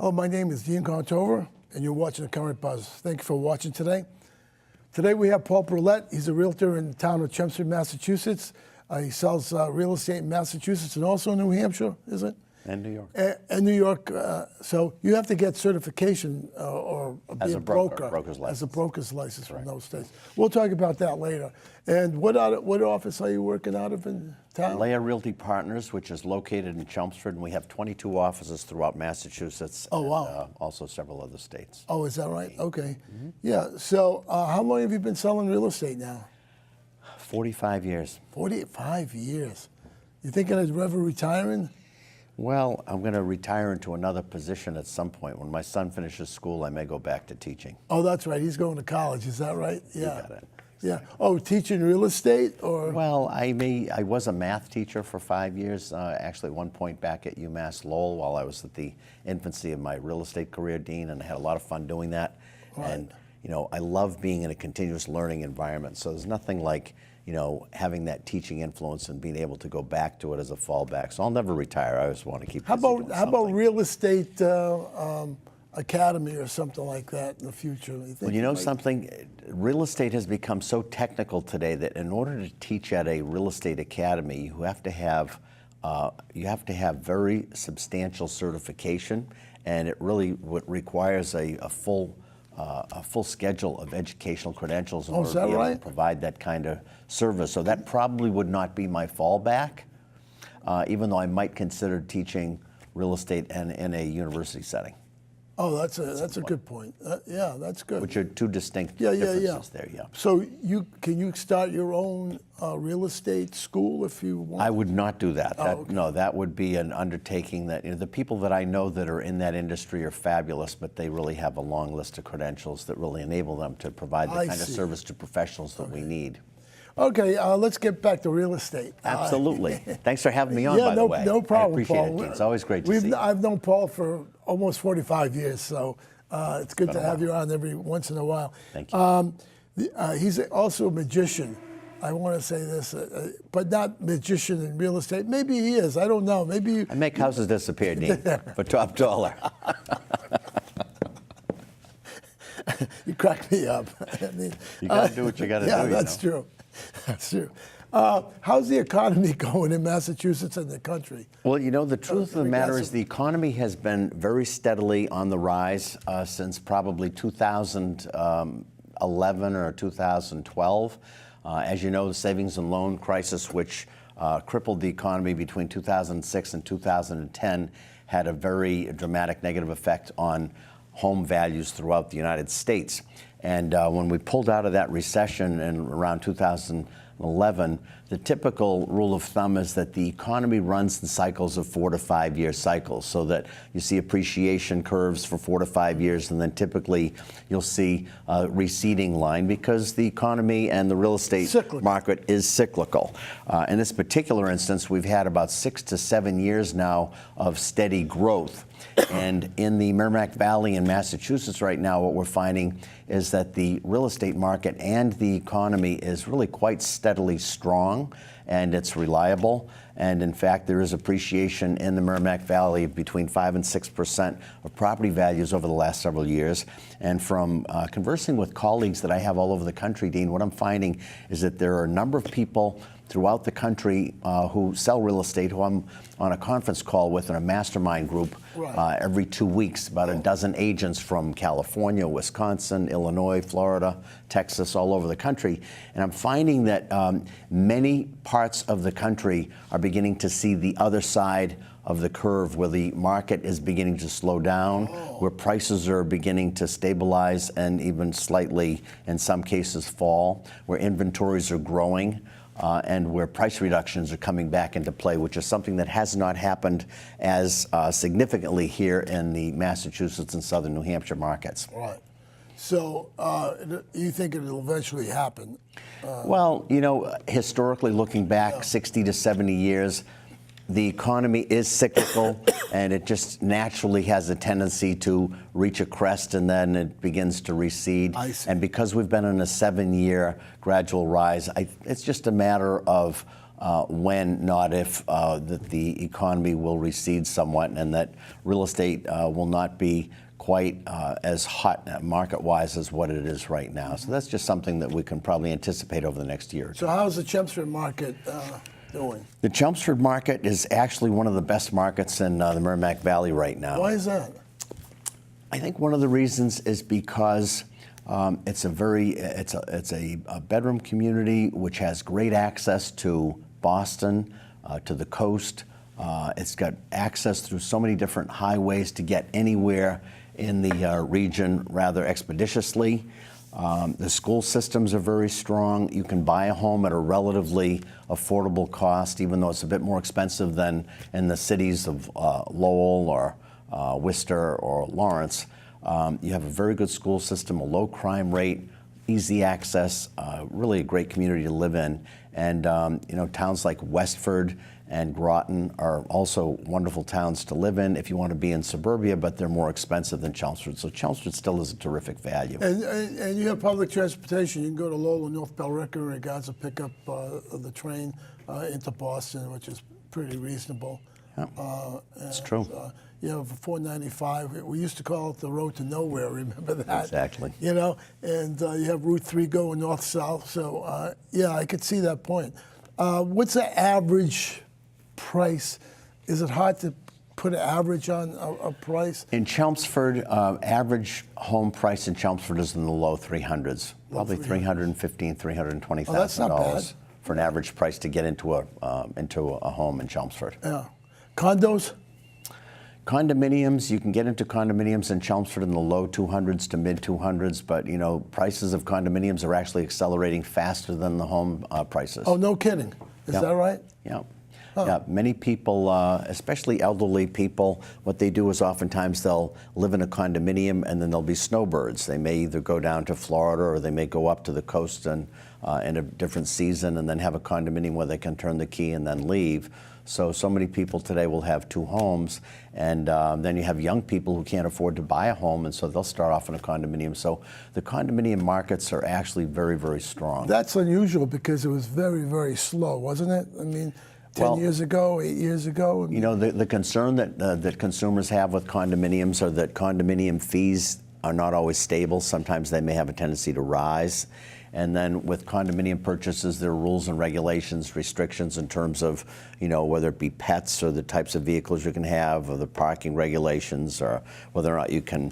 Hello, my name is Dean Contover, and you're watching The Current Buzz. Thank you for watching today. Today we have Paul Brouillette. He's a realtor in the town of Chelmsford, Massachusetts. He sells real estate in Massachusetts and also in New Hampshire, is it? And New York. And New York. So you have to get certification or be a broker. Broker's license. As a broker's license from those states. We'll talk about that later. And what office are you working out of in town? Lear Realty Partners, which is located in Chelmsford, and we have 22 offices throughout Massachusetts. Oh, and, wow. Also several other states. Oh, is that right? Okay. Mm-hmm. Yeah. So how long have you been selling real estate now? 45 years. 45 years. You thinking of ever retiring? Well, I'm going to retire into another position at some point. When my son finishes school, I may go back to teaching. Oh, that's right. He's going to college. Is that right? Yeah. You got it. Yeah. Oh, teaching real estate or? Well, I was a math teacher for 5 years, actually at one point back at UMass Lowell while I was at the infancy of my real estate career, Dean, and I had a lot of fun doing that. Right. And, you know, I love being in a continuous learning environment. So there's nothing like, you know, having that teaching influence and being able to go back to it as a fallback. So I'll never retire. I always want to keep. How about real estate academy or something like that in the future? Well, you know something, real estate has become so technical today that in order to teach at a real estate academy, you have to have very substantial certification, and it really requires a full schedule of educational credentials in order to be able to provide that kind of service. So that probably would not be my fallback, even though I might consider teaching real estate in a university setting. Oh, that's a good point. Yeah, that's good. Which are two distinct differences there, yeah. So can you start your own real estate school if you want? I would not do that. Okay. No, that would be an undertaking that, you know, the people that I know that are in that industry are fabulous, but they really have a long list of credentials that really enable them to provide the kind of service to professionals that we need. Okay, let's get back to real estate. Absolutely. Thanks for having me on, by the way. No problem, I appreciate Paul. it, Dean. It's always great to see you. I've known Paul for almost 45 years, so it's good to have you on every once in a while. Thank you. He's also a magician. I want to say this, but not magician in real estate. Maybe he is. I don't know. Maybe I make houses disappear, Dean, for top dollar. You crack me up. I mean, you got to do what you got to do. Yeah, that's true. That's true. How's the economy going in Massachusetts and the country? Well, you know, the truth of the matter is the economy has been very steadily on the rise since probably 2011 or 2012. As you know, the savings and loan crisis, which crippled the economy between 2006 and 2010, had a very dramatic negative effect on home values throughout the United States. And when we pulled out of that recession in around 2011, the typical rule of thumb is that the economy runs in cycles of 4 to 5 year cycles, so that you see appreciation curves for 4 to 5 years, and then typically you'll see a receding line because the economy and the real estate market is cyclical. In this particular instance, we've had about 6 to 7 years now of steady growth. And in the Merrimack Valley in Massachusetts right now, what we're finding is that the real estate market and the economy is really quite steadily strong, and it's reliable. And in fact, there is appreciation in the Merrimack Valley of between 5 and 6% of property values over the last several years. And from conversing with colleagues that I have all over the country, Dean, what I'm finding is that there are a number of people throughout the country who sell real estate, who I'm on a conference call with in a mastermind group every 2 weeks, about a dozen agents from California, Wisconsin, Illinois, Florida, Texas, all over the country. And I'm finding that many parts of the country are beginning to see the other side of the curve, where the market is beginning to slow down, where prices are beginning to stabilize and even slightly, in some cases, fall, where inventories are growing. And where price reductions are coming back into play, which is something that has not happened as significantly here in the Massachusetts and southern New Hampshire markets. Right. So you think it'll eventually happen? Well, you know, historically looking back 60 to 70 years, the economy is cyclical, and it just naturally has a tendency to reach a crest and then it begins to recede. And because we've been in a 7-year gradual rise, it's just a matter of when, not if, that the economy will recede somewhat and that real estate will not be quite as hot market-wise as what it is right now. So that's just something that we can probably anticipate over the next year or two. So how's the Chelmsford market doing? The Chelmsford market is actually one of the best markets in the Merrimack Valley right now. Why is that? I think one of the reasons is because it's a bedroom community which has great access to Boston, to the coast. It's got access through so many different highways to get anywhere in the region rather expeditiously. The school systems are very strong. You can buy a home at a relatively affordable cost, even though it's a bit more expensive than in the cities of Lowell or Worcester or Lawrence. You have a very good school system, a low crime rate, easy access, really a great community to live in. And towns like Westford and Groton are also wonderful towns to live in if you want to be in suburbia, but they're more expensive than Chelmsford. So Chelmsford still is a terrific value. And you have public transportation. You can go to Lowell and North Bellrica and guys will pick up the train into Boston, which is pretty reasonable. Yeah, that's true. You have 495. We used to call it the road to nowhere. Remember that? Exactly. And you have Route 3 going north-south. So, yeah, I could see that point. What's the average price? Is it hard to put an average on a price? In Chelmsford, average home price in Chelmsford is in the low 300s, probably $315,000, $320,000 that's not bad. for an average price to get into a home in Chelmsford. Yeah. Condos? Condominiums, you can get into condominiums in Chelmsford in the low 200s to mid 200s, but prices of condominiums are actually accelerating faster than the home prices. Oh, no kidding. Is that right? Yeah. Huh. Yeah, many people, especially elderly people, what they do is oftentimes they'll live in a condominium and then they'll be snowbirds. They may either go down to Florida or they may go up to the coast and in a different season and then have a condominium where they can turn the key and then leave. So many people today will have two homes, and then you have young people who can't afford to buy a home, and so they'll start off in a condominium. So the condominium markets are actually very, very strong. That's unusual because it was very, very slow, wasn't it? I mean, 10 years ago, 8 years ago? The concern that consumers have with condominiums are that condominium fees are not always stable. Sometimes they may have a tendency to rise. And then with condominium purchases, there are rules and regulations, restrictions in terms of, whether it be pets or the types of vehicles you can have, or the parking regulations, or whether or not you can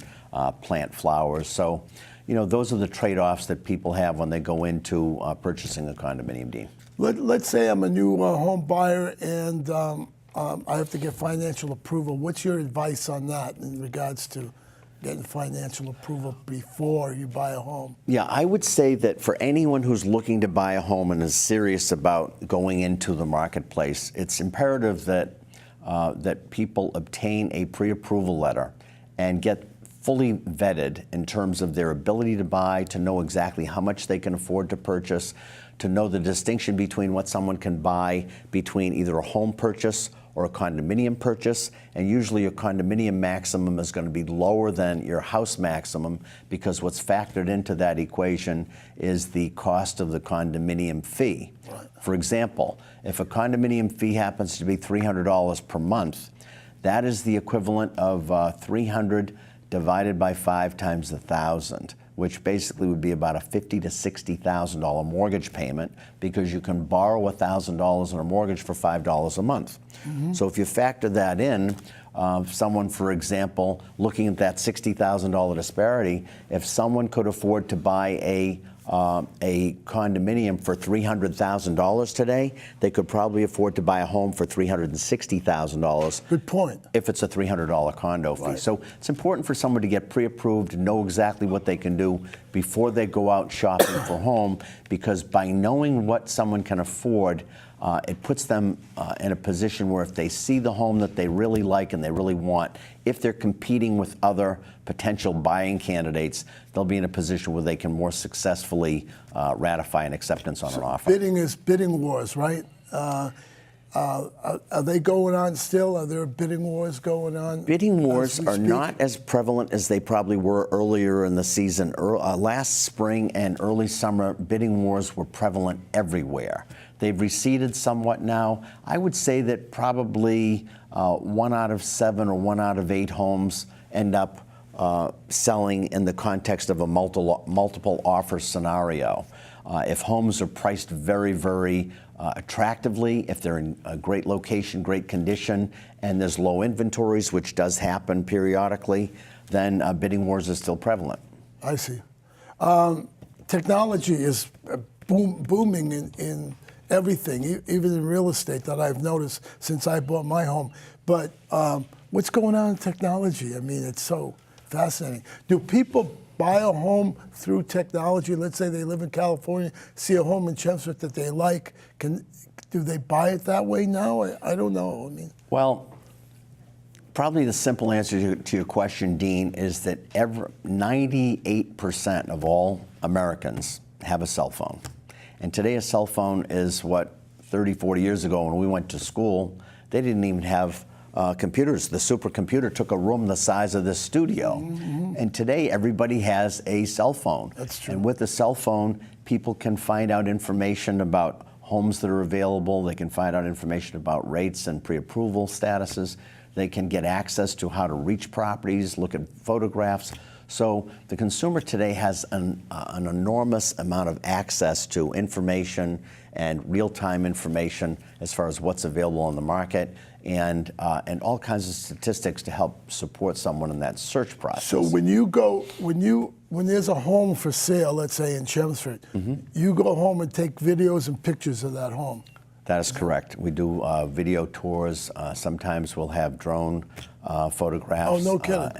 plant flowers. So, those are the trade-offs that people have when they go into purchasing a condominium, Dean. Let's say I'm a new home buyer and I have to get financial approval. What's your advice on that in regards to getting financial approval before you buy a home? Yeah, I would say that for anyone who's looking to buy a home and is serious about going into the marketplace, it's imperative that that people obtain a pre-approval letter and get fully vetted in terms of their ability to buy, to know exactly how much they can afford to purchase, to know the distinction between what someone can buy between either a home purchase or a condominium purchase, and usually your condominium maximum is going to be lower than your house maximum because what's factored into that equation is the cost of the condominium fee. Right. For example, if a condominium fee happens to be $300 per month, that is the equivalent of 300 divided by 5 times 1,000, which basically would be about a $50,000 to $60,000 mortgage payment because you can borrow $1,000 on a mortgage for $5 a month. Mm-hmm. So if you factor that in, someone, for example, looking at that $60,000 disparity, if someone could afford to buy a condominium for $300,000 today, they could probably afford to buy a home for $360,000. Good point. If it's a $300 condo fee. Right. So it's important for someone to get pre-approved, know exactly what they can do before they go out shopping for a home, because by knowing what someone can afford, it puts them in a position where if they see the home that they really like and they really want, if they're competing with other potential buying candidates, they'll be in a position where they can more successfully ratify an acceptance on an offer. Bidding is bidding wars, right? Are they going on still? Are there bidding wars going on? Bidding as wars we are speak? not as prevalent as they probably were earlier in the season. Last spring and early summer, bidding wars were prevalent everywhere. They've receded somewhat now. I would say that probably 1 out of 7 or 1 out of 8 homes end up selling in the context of a multiple offer scenario. If homes are priced very, very attractively, if they're in a great location, great condition, and there's low inventories, which does happen periodically, then bidding wars are still prevalent. I see. Technology is booming in everything, even in real estate, that I've noticed since I bought my home. But what's going on in technology? I mean, it's so fascinating. Do people buy a home through technology? Let's say they live in California, see a home in Chelmsford that they like. Do they buy it that way now? I don't know. I mean, well, probably the simple answer to your question, Dean, is that 98% of all Americans have a cell phone. And today a cell phone is what 30, 40 years ago when we went to school, they didn't even have computers. The supercomputer took a room the size of this studio. Mm-hmm. And today everybody has a cell phone. That's true. And with a cell phone, people can find out information about homes that are available. They can find out information about rates and pre-approval statuses. They can get access to how to reach properties, look at photographs. So the consumer today has an enormous amount of access to information and real-time information as far as what's available on the market, and all kinds of statistics to help support someone in that search process. So when there's a home for sale, let's say in Chelmsford, mm-hmm. you go home and take videos and pictures of that home. That is correct. We do video tours. Sometimes we'll have drone photographs. Oh, no kidding.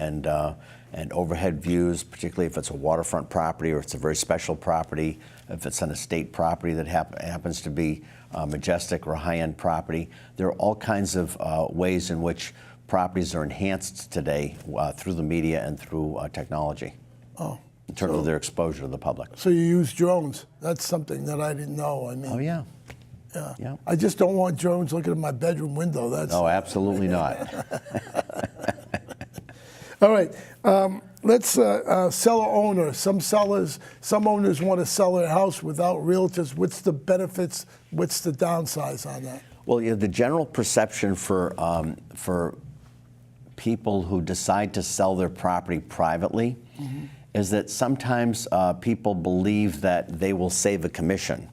And overhead views, particularly if it's a waterfront property or it's a very special property, if it's an estate property that happens to be majestic or high-end property. There are all kinds of ways in which properties are enhanced today through the media and through technology. Oh. In terms of their exposure to the public. So you use drones. That's something that I didn't know. I mean. Oh, yeah. Yeah. Yeah. I just don't want drones looking at my bedroom window. No, absolutely not. All right. Let's seller owner. Some owners want to sell their house without realtors. What's the benefits? What's the downsides on that? Well, the general perception for people who decide to sell their property privately mm-hmm. is that sometimes people believe that they will save a commission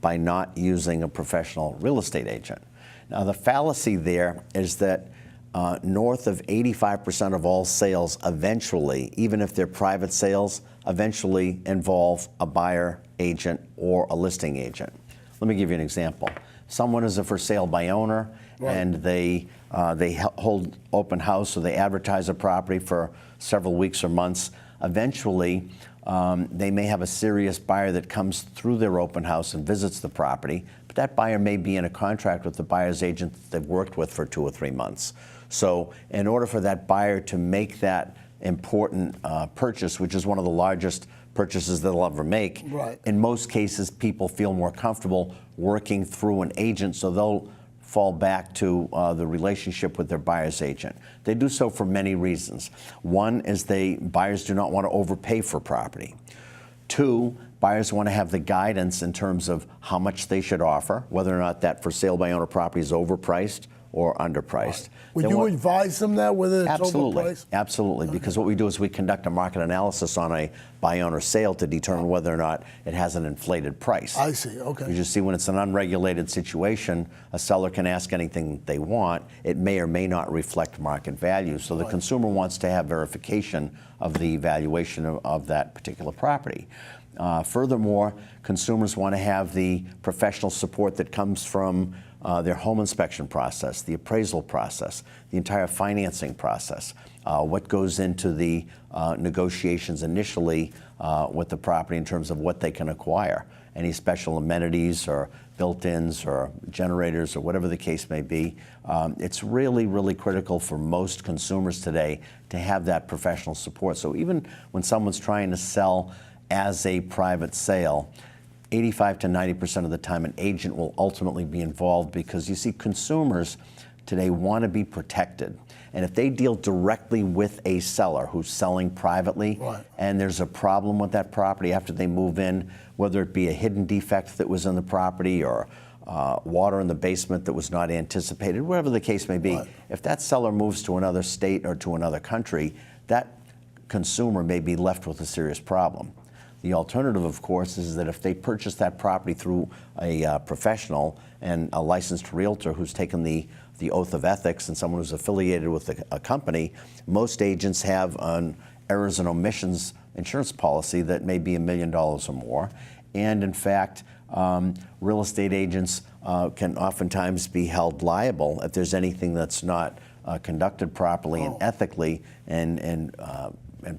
by not using a professional real estate agent. Now, the fallacy there is that north of 85% of all sales eventually, even if they're private sales, eventually involve a buyer agent or a listing agent. Let me give you an example. Someone is a for sale by owner, right. and they hold open house, or they advertise a property for several weeks or months. Eventually, they may have a serious buyer that comes through their open house and visits the property, but that buyer may be in a contract with the buyer's agent that they've worked with for 2 or 3 months. So in order for that buyer to make that important purchase, which is one of the largest purchases they'll ever make, right. in most cases people feel more comfortable working through an agent, so they'll fall back to the relationship with their buyer's agent. They do so for many reasons. One is buyers do not want to overpay for property. 2, buyers want to have the guidance in terms of how much they should offer, whether or not that for sale by owner property is overpriced or underpriced. Would you advise them that, whether it's overpriced? Absolutely, okay. Because what we do is we conduct a market analysis on a buy-owner sale to determine whether or not it has an inflated price. I see, okay. You just see when it's an unregulated situation, a seller can ask anything they want. It may or may not reflect market value. So the consumer wants to have verification of the valuation of that particular property. Furthermore, consumers want to have the professional support that comes from their home inspection process, the appraisal process, the entire financing process, what goes into the negotiations initially with the property in terms of what they can acquire, any special amenities or built-ins or generators or whatever the case may be. It's really, really critical for most consumers today to have that professional support. So even when someone's trying to sell as a private sale, 85 to 90% of the time, an agent will ultimately be involved because you see consumers today want to be protected. And if they deal directly with a seller who's selling privately, Right. and there's a problem with that property after they move in, whether it be a hidden defect that was in the property or water in the basement that was not anticipated, whatever the case may be, Right. if that seller moves to another state or to another country, that consumer may be left with a serious problem. The alternative, of course, is that if they purchase that property through a professional and a licensed realtor who's taken the oath of ethics and someone who's affiliated with a company, most agents have an errors and omissions insurance policy that may be $1 million or more. And in fact, real estate agents can oftentimes be held liable if there's anything that's not conducted properly and ethically and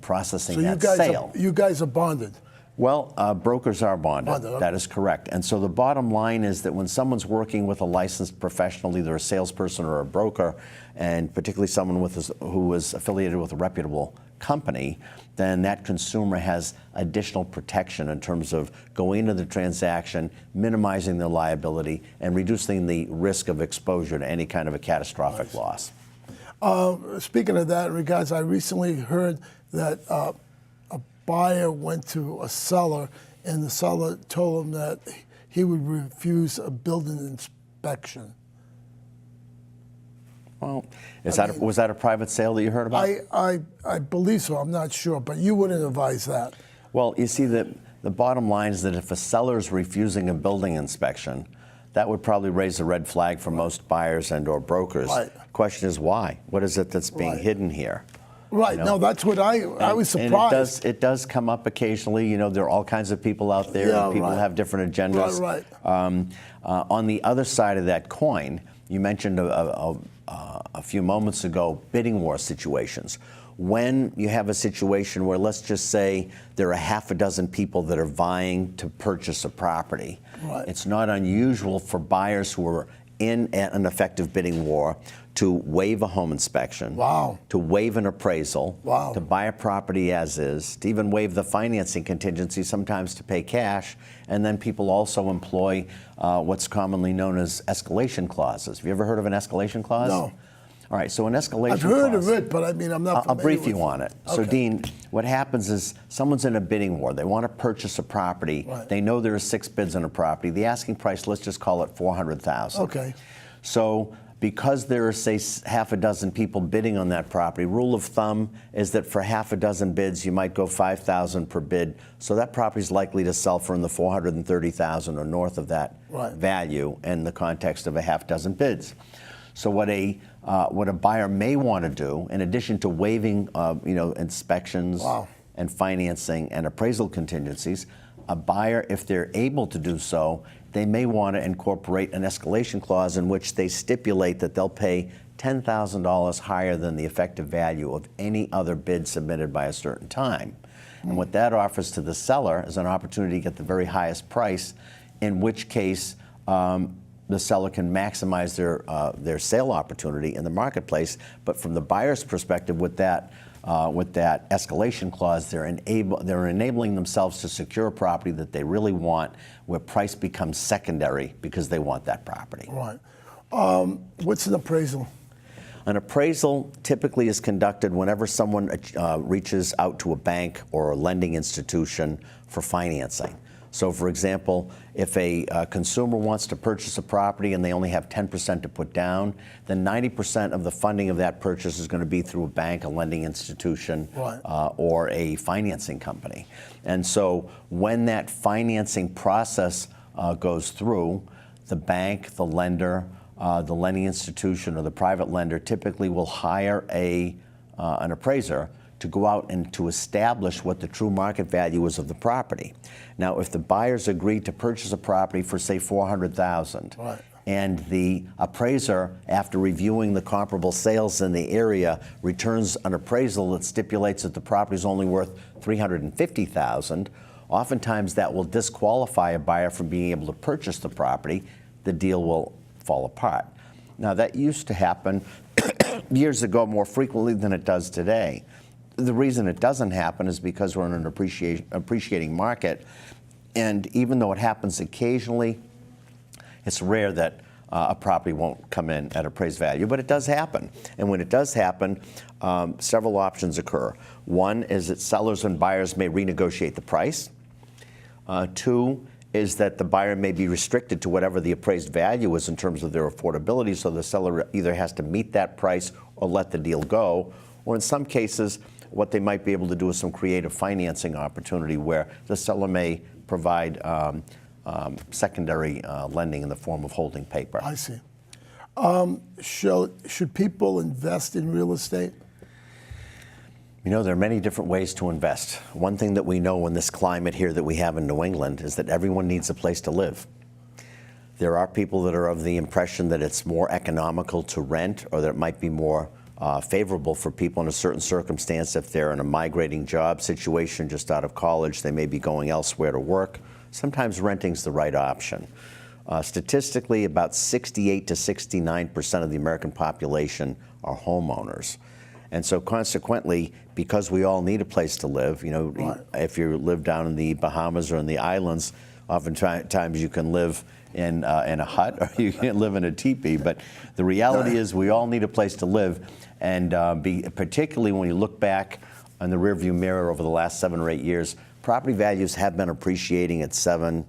processing So that sale. you guys are bonded. Well, brokers are bonded. Bonded, okay. That is correct. And so the bottom line is that when someone's working with a licensed professional, either a salesperson or a broker, and particularly someone who is affiliated with a reputable company, then that consumer has additional protection in terms of going into the transaction, minimizing their liability, and reducing the risk of exposure to any kind of a catastrophic loss. Speaking of that, in regards, I recently heard that a buyer went to a seller, and the seller told him that he would refuse a building inspection. Well, was that a private sale that you heard about? I believe so. I'm not sure, but you wouldn't advise that. Well, you see, the bottom line is that if a seller is refusing a building inspection, that would probably raise a red flag for most buyers and or brokers. Right. Question is why? What is it that's being Right. hidden here? Right. You know? No, that's what I was surprised. And it does come up occasionally. You know, there are all kinds of people out there. Yeah, And people right. have different agendas. Right. On the other side of that coin, you mentioned a few moments ago bidding war situations. When you have a situation where, let's just say, there are half a dozen people that are vying to purchase a property, Right. it's not unusual for buyers who are in an effective bidding war to waive a home inspection, Wow. to waive an appraisal, Wow. to buy a property as is, to even waive the financing contingency, sometimes to pay cash, and then people also employ what's commonly known as escalation clauses. Have you ever heard of an escalation clause? No. All right, so an escalation I've heard clause. of it, but I mean, I'm not I'll familiar brief with you on it. So, Okay. Dean, what happens is someone's in a bidding war. They want to purchase a property. Right. They know there are 6 bids on a property. The asking price, let's just call it $400,000. Okay. So, because there are, say, half a dozen people bidding on that property, rule of thumb is that for half a dozen bids, you might go $5,000 per bid. So that property is likely to sell for in the $430,000 or north of that Right. value in the context of a half dozen bids. So what a buyer may want to do, in addition to waiving inspections Wow. and financing and appraisal contingencies, a buyer, if they're able to do so, they may want to incorporate an escalation clause in which they stipulate that they'll pay $10,000 higher than the effective value of any other bid submitted by a certain time. And what that offers to the seller is an opportunity to get the very highest price, in which case the seller can maximize their sale opportunity in the marketplace. But from the buyer's perspective, with that escalation clause, they're enabling themselves to secure a property that they really want, where price becomes secondary because they want that property. Right. What's an appraisal? An appraisal typically is conducted whenever someone reaches out to a bank or a lending institution for financing. So, for example, if a consumer wants to purchase a property and they only have 10% to put down, then 90% of the funding of that purchase is going to be through a bank, a lending institution, Right. or a financing company. And so when that financing process goes through, the bank, the lender, the lending institution, or the private lender typically will hire an appraiser to go out and to establish what the true market value is of the property. Now, if the buyers agree to purchase a property for, say, $400,000, Right. and the appraiser, after reviewing the comparable sales in the area, returns an appraisal that stipulates that the property is only worth $350,000, oftentimes that will disqualify a buyer from being able to purchase the property. The deal will fall apart. Now, that used to happen years ago more frequently than it does today. The reason it doesn't happen is because we're in an appreciating market, And even though it happens occasionally, it's rare that a property won't come in at appraised value, but it does happen. And when it does happen, several options occur. One is that sellers and buyers may renegotiate the price. Two is that the buyer may be restricted to whatever the appraised value is in terms of their affordability, so the seller either has to meet that price or let the deal go. Or in some cases, what they might be able to do is some creative financing opportunity where the seller may provide secondary lending in the form of holding paper. I see. Should people invest in real estate? You know, there are many different ways to invest. One thing that we know in this climate here that we have in New England is that everyone needs a place to live. There are people that are of the impression that it's more economical to rent, or that it might be more favorable for people in a certain circumstance. If they're in a migrating job situation just out of college, they may be going elsewhere to work. Sometimes renting's the right option. Statistically, about 68 to 69% of the American population are homeowners. And so consequently, because we all need a place to live, you know, right. If you live down in the Bahamas or in the islands, oftentimes you can live in a hut or you can live in a teepee. But the reality is we all need a place to live. And particularly when you look back in the rearview mirror over the last 7 or 8 years, property values have been appreciating at 7%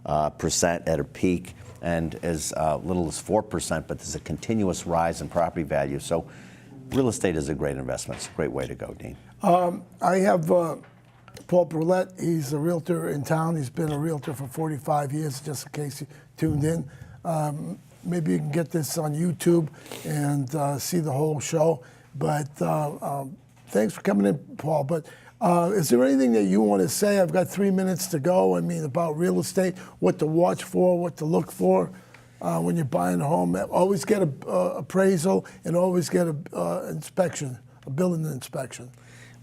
at a peak and as little as 4%, but there's a continuous rise in property value. So real estate is a great investment. It's a great way to go, Dean. I have Paul Brouillette. He's a realtor in town. He's been a realtor for 45 years, just in case you tuned in. Maybe you can get this on YouTube and see the whole show. But thanks for coming in, Paul. But is there anything that you want to say? I've got 3 minutes to go. I mean, about real estate, what to watch for, what to look for when you're buying a home. Always get an appraisal and always get an inspection, a building inspection.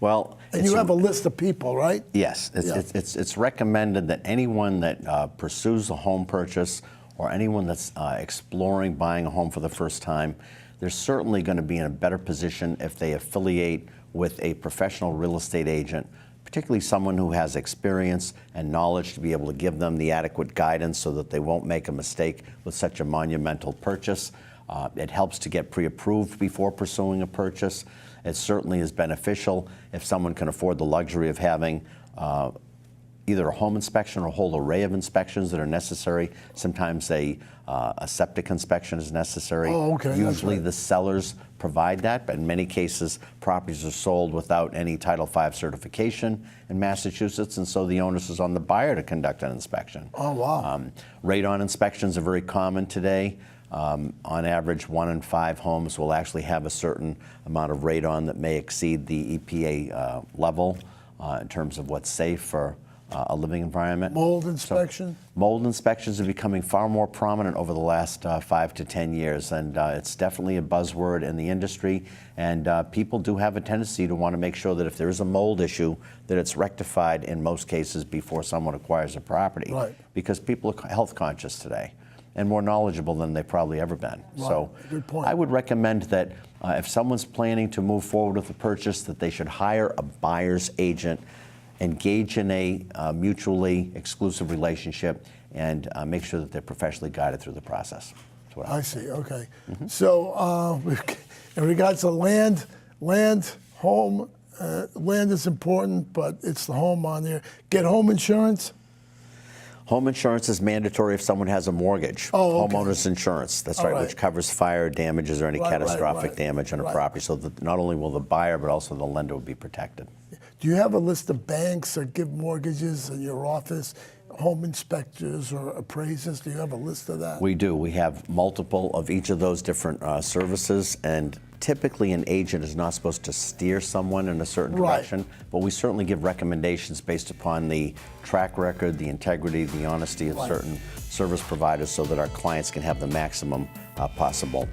Well, and you have a list of people, right? Yes, it's recommended that anyone that pursues a home purchase or anyone that's exploring buying a home for the first time, they're certainly going to be in a better position if they affiliate with a professional real estate agent, particularly someone who has experience and knowledge to be able to give them the adequate guidance so that they won't make a mistake with such a monumental purchase. It helps to get pre-approved before pursuing a purchase. It certainly is beneficial if someone can afford the luxury of having either a home inspection or a whole array of inspections that are necessary. Sometimes a septic inspection is necessary. Oh, okay. Usually right. the sellers provide that, but in many cases properties are sold without any Title V certification in Massachusetts, and so the onus is on the buyer to conduct an inspection. Oh, wow. Radon inspections are very common today. On average, 1 in 5 homes will actually have a certain amount of radon that may exceed the EPA level in terms of what's safe for a living environment. Mold inspection? So, mold inspections are becoming far more prominent over the last 5 to 10 years, and it's definitely a buzzword in the industry, and people do have a tendency to want to make sure that if there is a mold issue, that it's rectified in most cases before someone acquires a property. Right. Because people are health conscious today and more knowledgeable than they've probably ever been. Right. So Good point. I would recommend that if someone's planning to move forward with a purchase, that they should hire a buyer's agent, engage in a mutually exclusive relationship, and make sure that they're professionally guided through the process. That's what I see, okay. So in regards to land, home, land is important, but it's the home on there. Get home insurance? Home insurance is mandatory if someone has a mortgage. Oh, okay. Homeowners insurance, that's All right, right. which covers fire damages or any catastrophic damage on a property, so that not only will the buyer but also the lender will be protected. Do you have a list of banks that give mortgages in your office, home inspectors or appraisers? Do you have a list of that? We do. We have multiple of each of those different services, and typically an agent is not supposed to steer someone in a certain direction, but we certainly give recommendations based upon the track record, the integrity, the honesty of certain service providers so that our clients can have the maximum possible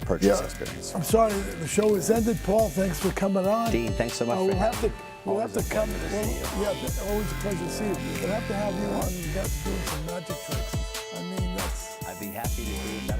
purchase experience. I'm sorry, the show is ended. Paul, thanks for coming on. Dean, thanks so much for having me. We'll have to come. Yeah, always a pleasure to see you. We'll have to have you on. You guys doing some magic tricks. I mean, that's. I'd be happy to do that.